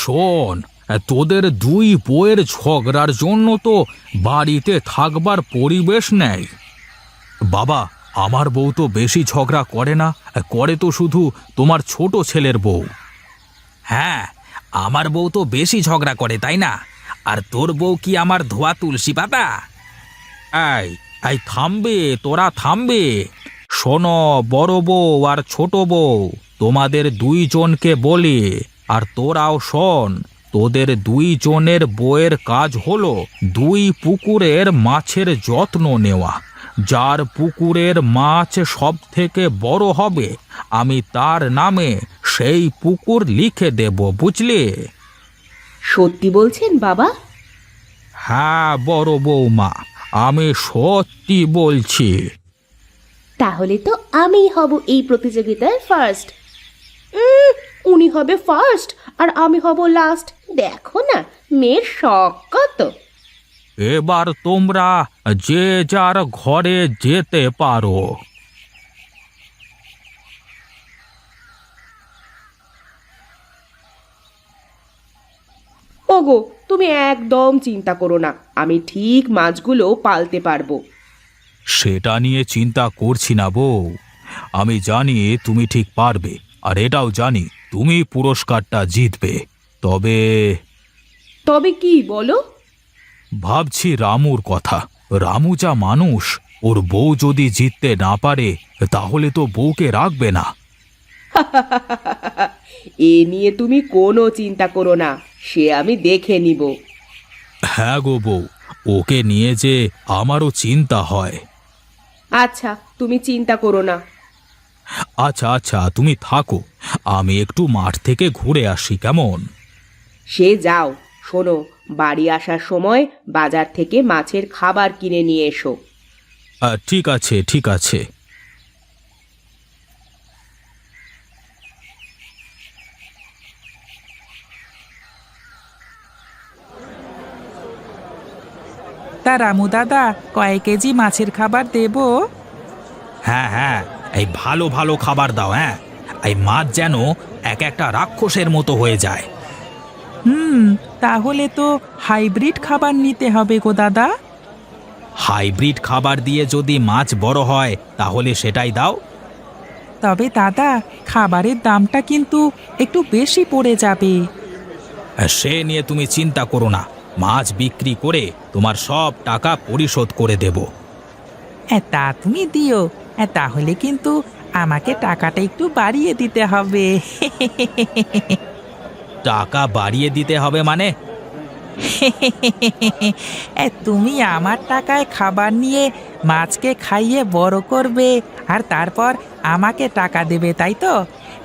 শোন, তোদের দুই বউয়ের ঝগড়ার জন্য তো বাড়িতে থাকবার পরিবেশ নেই। বাবা, আমার বউ তো বেশি ঝগড়া করে না, করে তো শুধু তোমার ছোট ছেলের বউ। হ্যাঁ, আমার বউ তো বেশি ঝগড়া করে, তাই না? আর তোর বউ কি আমার ধোয়া তুলসী পাতা? এই এই থামবে, তোরা থামবে। শোনো বড় বউ আর ছোট বউ, তোমাদের দুইজনকে বলি, আর তোরাও শোন, তোদের দুইজনের বউয়ের কাজ হলো দুই পুকুরের মাছের যত্ন নেওয়া। যার পুকুরের মাছ সব থেকে বড় হবে, আমি তার নামে সেই পুকুর লিখে দেব, বুঝলি? সত্যি বলছেন বাবা? হ্যাঁ বড় বৌমা, আমি সত্যি বলছি। তাহলে তো আমি হব এই প্রতিযোগিতায় ফার্স্ট। উনি হবে ফার্স্ট আর আমি হব লাস্ট। দেখো না মেয়ের শখ কত। এবার তোমরা যে যার ঘরে যেতে পারো। ওগো, তুমি একদম চিন্তা করো না, আমি ঠিক মাছগুলো পালতে পারবো। সেটা নিয়ে চিন্তা করছি না বউ, আমি জানি তুমি ঠিক পারবে, আর এটাও জানি তুমি পুরস্কারটা জিতবে। তবে তবে কি বলো? ভাবছি রামুর কথা। রামু যা মানুষ, ওর বউ যদি জিততে না পারে তাহলে তো বউকে রাখবে না। এ নিয়ে তুমি কোনো চিন্তা করো না, সে আমি দেখে নিব। হ্যাঁ গো বউ, ওকে নিয়ে যে আমারও চিন্তা হয়। আচ্ছা, তুমি চিন্তা করো না। আচ্ছা আচ্ছা, তুমি থাকো, আমি একটু মাঠ থেকে ঘুরে আসি, কেমন? সে যাও, শোনো, বাড়ি আসার সময় বাজার থেকে মাছের খাবার কিনে নিয়ে এসো। ঠিক আছে ঠিক আছে। তা রামু দাদা, কয় কেজি মাছের খাবার দেব? হ্যাঁ হ্যাঁ, এই ভালো ভালো খাবার দাও। হ্যাঁ, এই মাছ যেন এক একটা রাক্ষসের মতো হয়ে যায়। তাহলে তো হাইব্রিড খাবার নিতে হবে গো দাদা। হাইব্রিড খাবার দিয়ে যদি মাছ বড় হয় তাহলে সেটাই দাও। তবে দাদা, খাবারের দামটা কিন্তু একটু বেশি পড়ে যাবে। সে নিয়ে তুমি চিন্তা করো না, মাছ বিক্রি করে তোমার সব টাকা পরিশোধ করে দেব। তা তুমি দিও, তাহলে কিন্তু আমাকে টাকাটা একটু বাড়িয়ে দিতে হবে। টাকা বাড়িয়ে দিতে হবে মানে? তুমি আমার টাকায় খাবার নিয়ে মাছকে খাইয়ে বড় করবে, আর তারপর আমাকে টাকা দেবে, তাই তো?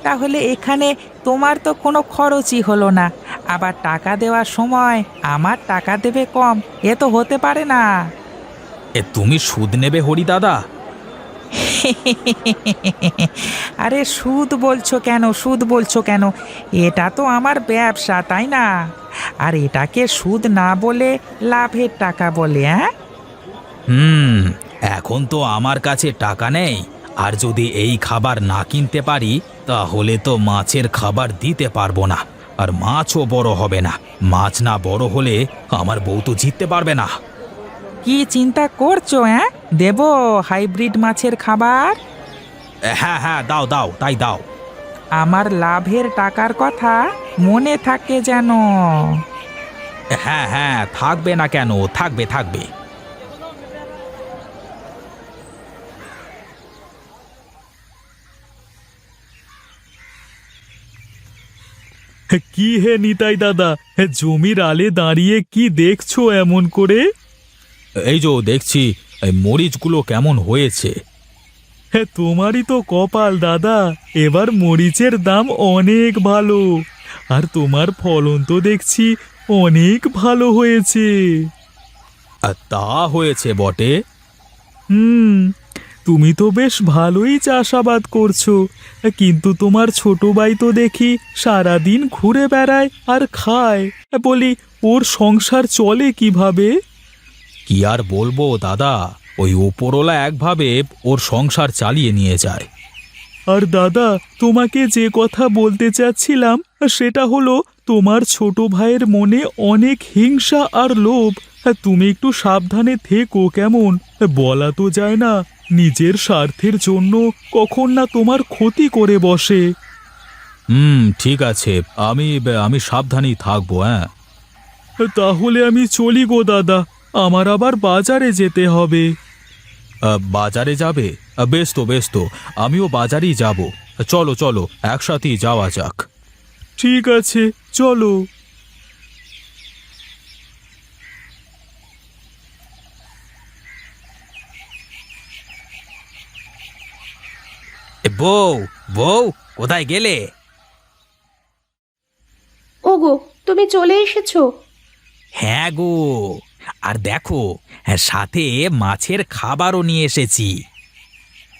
তাহলে এখানে তোমার তো কোনো খরচই হলো না, আবার টাকা দেওয়ার সময় আমার টাকা দেবে কম, এ তো হতে পারে না। তুমি সুদ নেবে হরি দাদা? আরে সুদ বলছো কেন, সুদ বলছো কেন? এটা তো আমার ব্যবসা, তাই না? আর এটাকে সুদ না বলে লাভের টাকা বলে। হ্যাঁ, এখন তো আমার কাছে টাকা নেই, আর যদি এই খাবার না কিনতে পারি তাহলে তো মাছের খাবার দিতে পারবো না, আর মাছও বড় হবে না। মাছ না বড় হলে আমার বউ তো জিততে পারবে না। কি চিন্তা করছো? দেবো হাইব্রিড মাছের খাবার? হ্যাঁ হ্যাঁ, দাও দাও, তাই দাও। আমার লাভের টাকার কথা মনে থাকে যেন। হ্যাঁ হ্যাঁ, থাকবে না কেন, থাকবে থাকবে। কি হে নিতাই দাদা, জমির আলে দাঁড়িয়ে কি দেখছো এমন করে? এই যে দেখছি, এই মরিচগুলো কেমন হয়েছে। তোমারই তো কপাল দাদা, এবার মরিচের দাম অনেক ভালো, আর তোমার ফলন তো দেখছি অনেক ভালো হয়েছে। তা হয়েছে বটে। হুম, তুমি তো বেশ ভালোই চাষাবাদ করছো, কিন্তু তোমার ছোট ভাই তো দেখি সারাদিন ঘুরে বেড়ায় আর খায়। বলি, ওর সংসার চলে কিভাবে? কি আর বলবো দাদা, ওই উপরওয়ালা একভাবে ওর সংসার চালিয়ে নিয়ে যায়। আর দাদা, তোমাকে যে কথা বলতে চাচ্ছিলাম সেটা হলো, তোমার ছোট ভাইয়ের মনে অনেক হিংসা আর লোভ। তুমি একটু সাবধানে থেকো কেমন? বলা তো যায় না, নিজের স্বার্থের জন্য কখন না তোমার ক্ষতি করে বসে। ঠিক আছে, আমি আমি সাবধানেই থাকবো। হ্যাঁ, তাহলে আমি চলি গো দাদা, আমার আবার বাজারে যেতে হবে। বাজারে যাবে? বেশ তো বেশ তো, আমিও বাজারেই যাব। চলো চলো, একসাথেই যাওয়া যাক। ঠিক আছে, চলো। বউ, বউ, কোথায় গেলে? ওগো, তুমি চলে এসেছো? হ্যাঁ গো, আর দেখো, সাথে মাছের খাবারও নিয়ে এসেছি।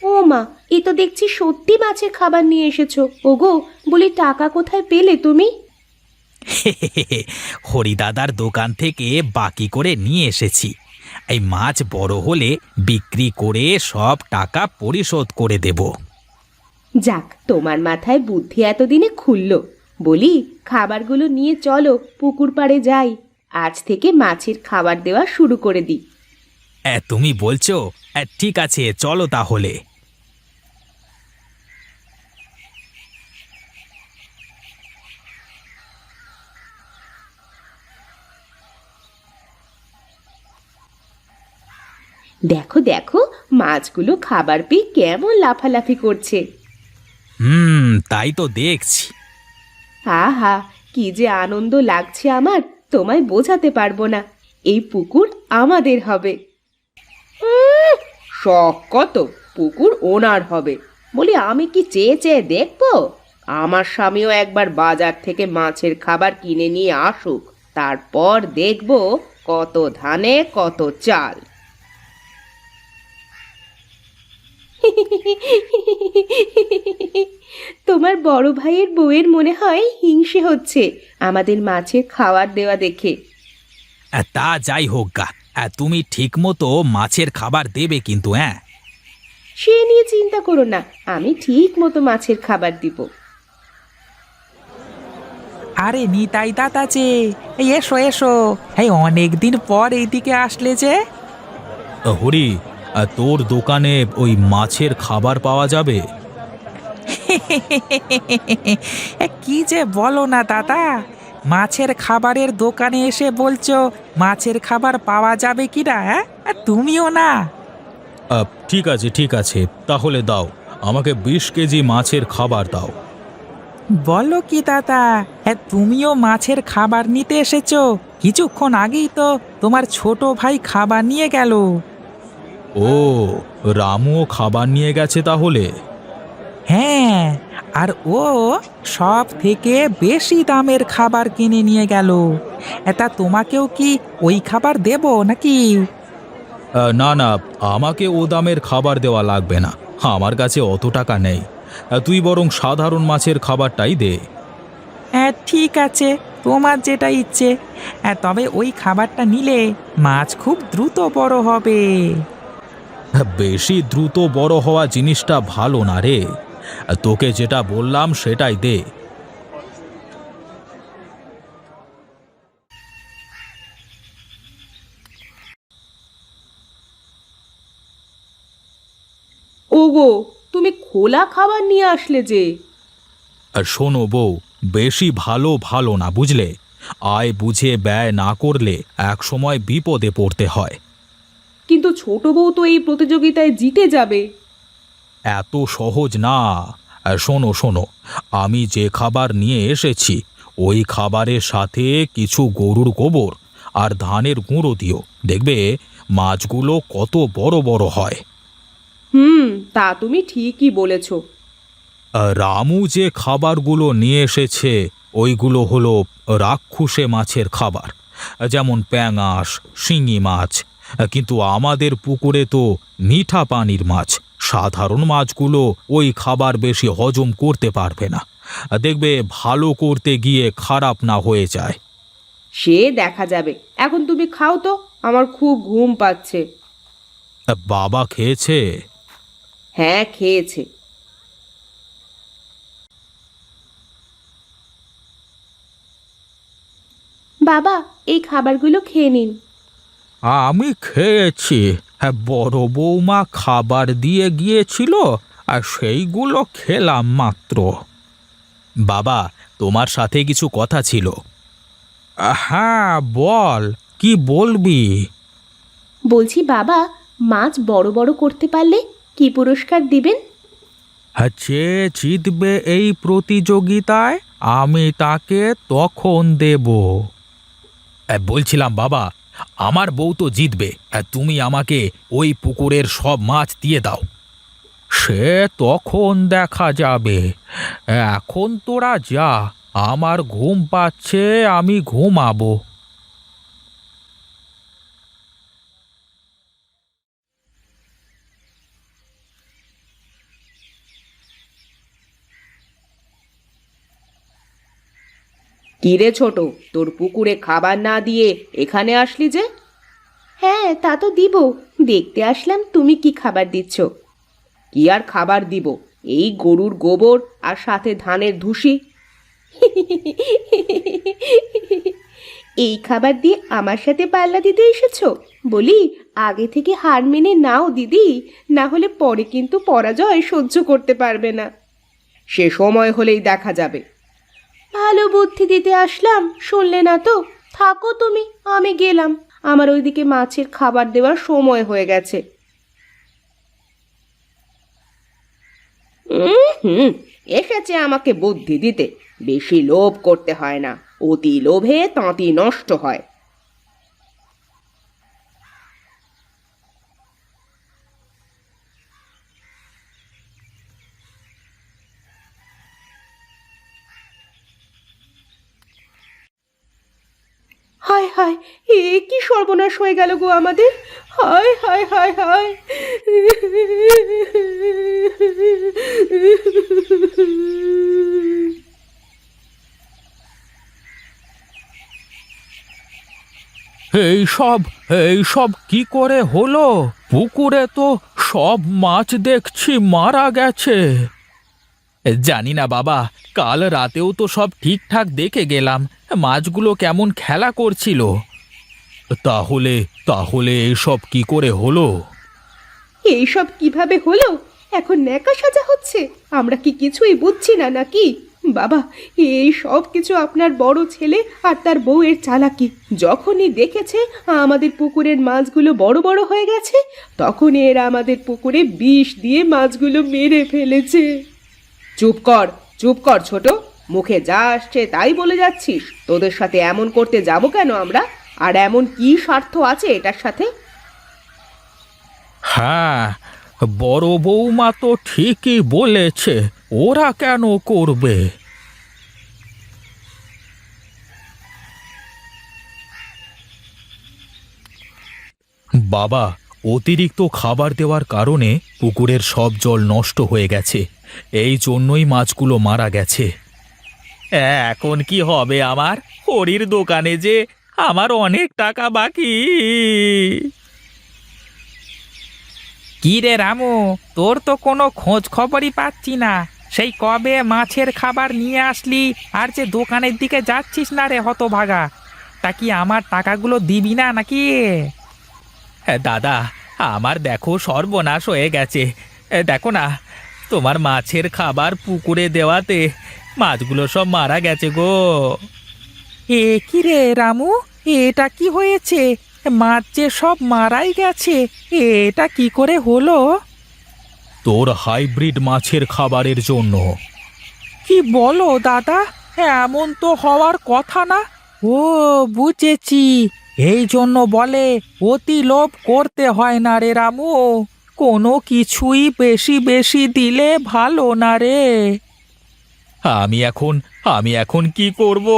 ও মা, এ তো দেখছি সত্যি মাছের খাবার নিয়ে এসেছো। ওগো, বলি টাকা কোথায় পেলে তুমি? হরিদাদার দোকান থেকে বাকি করে নিয়ে এসেছি। এই মাছ বড় হলে বিক্রি করে সব টাকা পরিশোধ করে দেব। যাক, তোমার মাথায় বুদ্ধি এতদিনে খুললো। বলি, খাবারগুলো নিয়ে চলো, পুকুর পাড়ে যাই। আজ থেকে মাছের খাবার দেওয়া শুরু করে দিই। তুমি বলছো? ঠিক আছে, চলো তাহলে। দেখো দেখো, মাছগুলো খাবার পেয়ে কেমন লাফালাফি করছে। তাই তো দেখছি। আহা, কি যে আনন্দ লাগছে আমার, তোমায় বোঝাতে পারবো না। এই পুকুর আমাদের হবে। শখ কত, পুকুর ওনার হবে। বলি, আমি কি চেয়ে চেয়ে দেখবো? আমার স্বামীও একবার বাজার থেকে মাছের খাবার কিনে নিয়ে আসুক, তারপর দেখবো কত ধানে কত চাল। তোমার বড় ভাইয়ের বউয়ের মনে হয় হিংসে হচ্ছে আমাদের মাছের খাবার দেওয়া দেখে। তা যাই হোক গা, তুমি ঠিক মতো মাছের খাবার দেবে কিন্তু। হ্যাঁ, সে নিয়ে চিন্তা করো না, আমি ঠিক মতো মাছের খাবার দিব। আরে নিতাই দাদা যে, এই এসো এসো, এই অনেকদিন পর এইদিকে আসলে যে। হরি, তোর দোকানে ওই মাছের খাবার পাওয়া যাবে? কি যে বলো না দাদা, মাছের খাবারের দোকানে এসে বলছো মাছের খাবার পাওয়া যাবে কি না? হ্যাঁ, আর তুমিও না। ঠিক আছে ঠিক আছে, তাহলে দাও, আমাকে 20 কেজি মাছের খাবার দাও। বলো কি দাদা, হ্যাঁ তুমিও মাছের খাবার নিতে এসেছো? কিছুক্ষণ আগেই তো তোমার ছোট ভাই খাবার নিয়ে গেল। ও, রামুও খাবার নিয়ে গেছে তাহলে? হ্যাঁ, আর ও সব থেকে বেশি দামের খাবার কিনে নিয়ে গেল। এটা তোমাকেও কি ওই খাবার দেব নাকি? না না, আমাকে ও দামের খাবার দেওয়া লাগবে না, আমার কাছে অত টাকা নেই। তুই বরং সাধারণ মাছের খাবারটাই দে। হ্যাঁ ঠিক আছে, তোমার যেটা ইচ্ছে। হ্যাঁ, তবে ওই খাবারটা নিলে মাছ খুব দ্রুত বড় হবে। বেশি দ্রুত বড় হওয়া জিনিসটা ভালো না রে, তোকে যেটা বললাম সেটাই দে। ওগো, তুমি খোলা খাবার নিয়ে আসলে যে? আর শোনো বউ, বেশি ভালো ভালো না, বুঝলে? আয় বুঝে ব্যয় না করলে এক সময় বিপদে পড়তে হয়। কিন্তু ছোট বউ তো এই প্রতিযোগিতায় জিতে যাবে। এত সহজ না। আর শোনো শোনো, আমি যে খাবার নিয়ে এসেছি ওই খাবারের সাথে কিছু গরুর গোবর আর ধানের গুঁড়ো দিও, দেখবে মাছগুলো কত বড় বড় হয়। তা তুমি ঠিকই বলেছো। রামু যে খাবারগুলো নিয়ে এসেছে ওইগুলো হলো রাক্ষুসে মাছের খাবার, যেমন প্যাঙাশ, শিঙি মাছ। কিন্তু আমাদের পুকুরে তো মিঠা পানির মাছ, সাধারণ মাছগুলো ওই খাবার বেশি হজম করতে পারবে না, দেখবে ভালো করতে গিয়ে খারাপ না হয়ে যায়। সে দেখা যাবে, এখন তুমি খাও তো, আমার খুব ঘুম পাচ্ছে। বাবা খেয়েছে? হ্যাঁ, খেয়েছে। বাবা, এই খাবারগুলো খেয়ে নিন। আমি খেয়েছি। হ্যাঁ, বড় বৌমা খাবার দিয়ে গিয়েছিল আর সেইগুলো খেলাম মাত্র। বাবা, তোমার সাথে কিছু কথা ছিল। হ্যাঁ, বল, কি বলবি? বলছি বাবা, মাছ বড় বড় করতে পারলে কি পুরস্কার দিবেন? হ্যাঁ, যে জিতবে এই প্রতিযোগিতায় আমি তাকে তখন দেব। বলছিলাম বাবা, আমার বউ তো জিতবে, তুমি আমাকে ওই পুকুরের সব মাছ দিয়ে দাও। সে তখন দেখা যাবে, এখন তোরা যা, আমার ঘুম পাচ্ছে, আমি ঘুমাবো। কি রে ছোট, তোর পুকুরে খাবার না দিয়ে এখানে আসলি যে? হ্যাঁ, তা তো দিব, দেখতে আসলাম তুমি কি খাবার দিচ্ছ। কি আর খাবার দিব, এই গরুর গোবর আর সাথে ধানের ভুসি। এই খাবার দিয়ে আমার সাথে পাল্লা দিতে এসেছো? বলি, আগে থেকে হার মেনে নাও দিদি, না হলে পরে কিন্তু পরাজয় সহ্য করতে পারবে না। সে সময় হলেই দেখা যাবে। ভালো বুদ্ধি দিতে আসলাম, শুনলে না তো। থাকো তুমি, আমি গেলাম, আমার ওইদিকে মাছের খাবার দেওয়ার সময় হয়ে গেছে। হুম, এসেছে আমাকে বুদ্ধি দিতে। বেশি লোভ করতে হয় না, অতি লোভে তাঁতি নষ্ট হয়। হায় হায়, এ কি সর্বনাশ হয়ে গেল গো আমাদের! হায় হায় হায় হায়! এইসব এইসব কি করে হলো? পুকুরে তো সব মাছ দেখছি মারা গেছে। জানি না বাবা, কাল রাতেও তো সব ঠিকঠাক দেখে গেলাম, মাছগুলো কেমন খেলা করছিল। তাহলে তাহলে এসব কি করে হলো? এইসব কিভাবে হলো? এখন ন্যাকা সাজা হচ্ছে, আমরা কি কিছুই বুঝছি না নাকি? বাবা, এই সব কিছু আপনার বড় ছেলে আর তার বউয়ের চালাকি। যখনই দেখেছে আমাদের পুকুরের মাছগুলো বড় বড় হয়ে গেছে, তখনই এরা আমাদের পুকুরে বিষ দিয়ে মাছগুলো মেরে ফেলেছে। চুপ কর, চুপ কর ছোট, মুখে যা আসছে তাই বলে যাচ্ছিস। তোদের সাথে এমন করতে যাব কেন আমরা? আর এমন কি স্বার্থ আছে এটার সাথে? হ্যাঁ, বড় বৌমা তো ঠিকই বলেছে, ওরা কেন করবে? বাবা, অতিরিক্ত খাবার দেওয়ার কারণে পুকুরের সব জল নষ্ট হয়ে গেছে, এই জন্যই মাছগুলো মারা গেছে। এখন কি হবে আমার? হরির দোকানে যে আমার অনেক টাকা বাকি। কি রে রামু, তোর তো কোনো খোঁজ খবরই পাচ্ছি না। সেই কবে মাছের খাবার নিয়ে আসলি আর যে দোকানের দিকে যাচ্ছিস না রে হতভাগা। তা কি আমার টাকাগুলো দিবি না নাকি? দাদা, আমার দেখো সর্বনাশ হয়ে গেছে। দেখো না, তোমার মাছের খাবার পুকুরে দেওয়াতে মাছগুলো সব মারা গেছে গো। এ কি রে রামু, এটা কি হয়েছে? মাছ যে সব মারাই গেছে, এটা কি করে হলো? তোর হাইব্রিড মাছের খাবারের জন্য। কি বলো দাদা, এমন তো হওয়ার কথা না। ও, বুঝেছি, এই জন্য বলে অতি লোভ করতে হয় না রে রামু, কোনো কিছুই বেশি বেশি দিলে ভালো না রে। আমি এখন কি করব?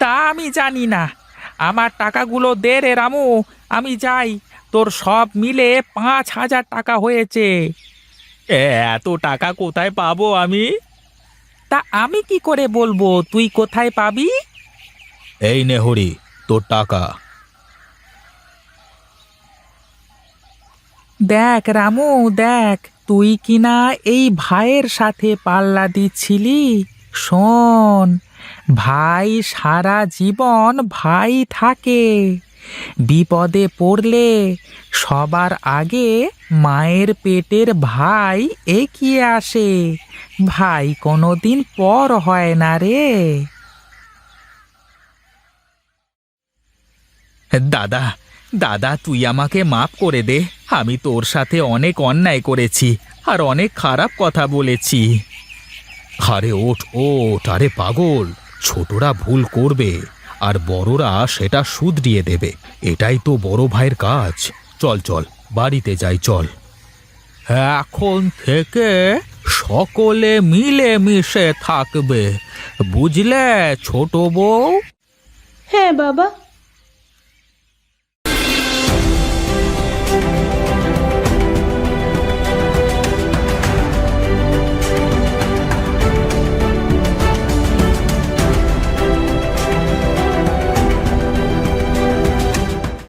তা আমি জানি না, আমার টাকাগুলো দে রে রামু, আমি যাই। তোর সব মিলে 5,000 টাকা হয়েছে। এত টাকা কোথায় পাবো আমি? তা আমি কি করে বলবো তুই কোথায় পাবি? এই নে হরি, তোর টাকা। দেখ রামু, দেখ, তুই কিনা এই ভাইয়ের সাথে পাল্লা দিচ্ছিলি, শোন, ভাই সারা জীবন ভাই থাকে। বিপদে পড়লে সবার আগে মায়ের পেটের ভাই এগিয়ে আসে। ভাই কোনোদিন পর হয় না রে। দাদা, দাদা, তুই আমাকে মাফ করে দে। আমি তোর সাথে অনেক অন্যায় করেছি আর অনেক খারাপ কথা বলেছি। আরে ওঠ ওঠ, আরে পাগল, ছোটরা ভুল করবে আর বড়রা সেটা শুধরিয়ে দেবে। এটাই তো বড় ভাইয়ের কাজ। চল চল, বাড়িতে যাই, চল। এখন থেকে সকলে মিলে মিশে থাকবে, বুঝলে ছোট বউ? হ্যাঁ বাবা,